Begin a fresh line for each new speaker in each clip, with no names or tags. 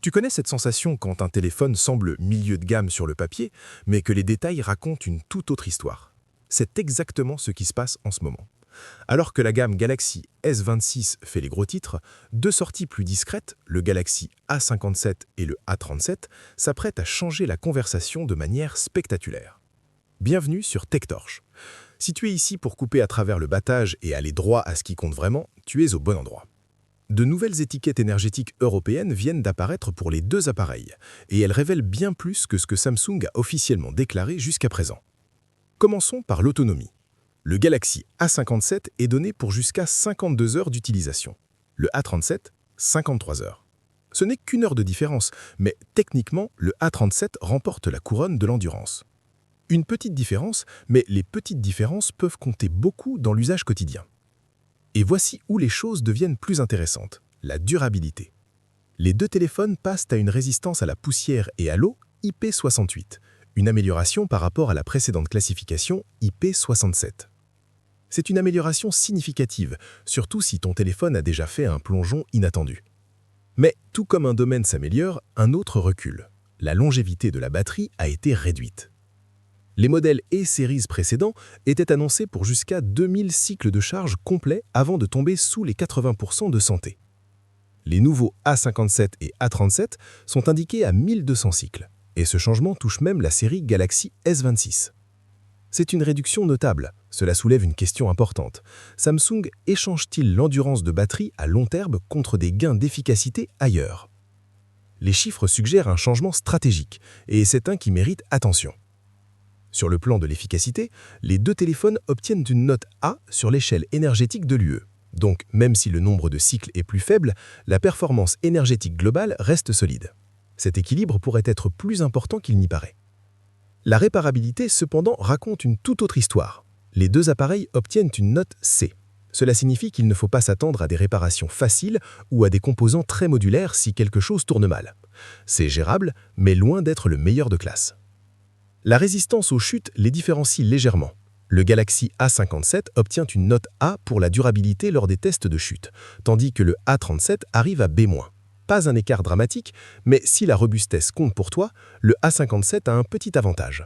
Tu connais cette sensation quand un téléphone semble milieu de gamme sur le papier, mais que les détails racontent une toute autre histoire. C'est exactement ce qui se passe en ce moment. Alors que la gamme Galaxy S26 fait les gros titres, deux sorties plus discrètes, le Galaxy A57 et le A37, s'apprêtent à changer la conversation de manière spectaculaire. Bienvenue sur TechTorch. Si tu es ici pour couper à travers le battage et aller droit à ce qui compte vraiment, tu es au bon endroit. De nouvelles étiquettes énergétiques européennes viennent d'apparaître pour les deux appareils, et elles révèlent bien plus que ce que Samsung a officiellement déclaré jusqu'à présent. Commençons par l'autonomie. Le Galaxy A57 est donné pour jusqu'à 52 heures d'utilisation. Le A37, 53 heures. Ce n'est qu'une heure de différence, mais techniquement, le A37 remporte la couronne de l'endurance. Une petite différence, mais les petites différences peuvent compter beaucoup dans l'usage quotidien. Et voici où les choses deviennent plus intéressantes, la durabilité. Les deux téléphones passent à une résistance à la poussière et à l'eau IP68, une amélioration par rapport à la précédente classification IP67. C'est une amélioration significative, surtout si ton téléphone a déjà fait un plongeon inattendu. Mais tout comme un domaine s'améliore, un autre recule. La longévité de la batterie a été réduite. Les modèles E-Series précédents étaient annoncés pour jusqu'à 2000 cycles de charge complets avant de tomber sous les 80% de santé. Les nouveaux A57 et A37 sont indiqués à 1200 cycles, et ce changement touche même la série Galaxy S26. C'est une réduction notable, cela soulève une question importante. Samsung échange-t-il l'endurance de batterie à long terme contre des gains d'efficacité ailleurs? Les chiffres suggèrent un changement stratégique, et c'est un qui mérite attention. Sur le plan de l'efficacité, les deux téléphones obtiennent une note A sur l'échelle énergétique de l'UE. Donc, même si le nombre de cycles est plus faible, la performance énergétique globale reste solide. Cet équilibre pourrait être plus important qu'il n'y paraît. La réparabilité, cependant, raconte une toute autre histoire. Les deux appareils obtiennent une note C. Cela signifie qu'il ne faut pas s'attendre à des réparations faciles ou à des composants très modulaires si quelque chose tourne mal. C'est gérable, mais loin d'être le meilleur de classe. La résistance aux chutes les différencie légèrement. Le Galaxy A57 obtient une note A pour la durabilité lors des tests de chute, tandis que le A37 arrive à B-. Pas un écart dramatique, mais si la robustesse compte pour toi, le A57 a un petit avantage.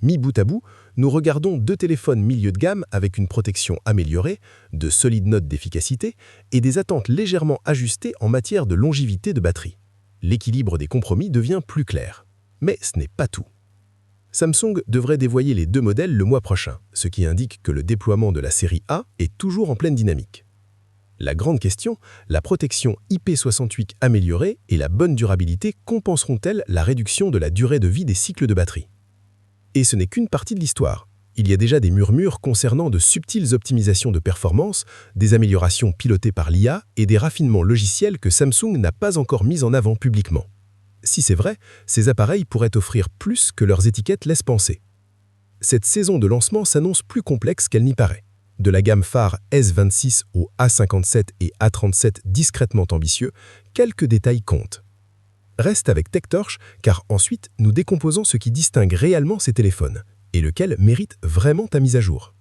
Mis bout à bout, nous regardons deux téléphones milieu de gamme avec une protection améliorée, de solides notes d'efficacité et des attentes légèrement ajustées en matière de longévité de batterie. L'équilibre des compromis devient plus clair. Mais ce n'est pas tout. Samsung devrait dévoiler les deux modèles le mois prochain, ce qui indique que le déploiement de la série A est toujours en pleine dynamique. La grande question, la protection IP68 améliorée et la bonne durabilité compenseront-elles la réduction de la durée de vie des cycles de batterie? Et ce n'est qu'une partie de l'histoire. Il y a déjà des murmures concernant de subtiles optimisations de performance, des améliorations pilotées par l'IA et des raffinements logiciels que Samsung n'a pas encore mis en avant publiquement. Si c'est vrai, ces appareils pourraient offrir plus que leurs étiquettes laissent penser. Cette saison de lancement s'annonce plus complexe qu'elle n'y paraît. De la gamme phare S26 au A57 et A37 discrètement ambitieux, quelques détails comptent. Reste avec TechTorch, car ensuite, nous décomposons ce qui distingue réellement ces téléphones et lequel mérite vraiment ta mise à jour.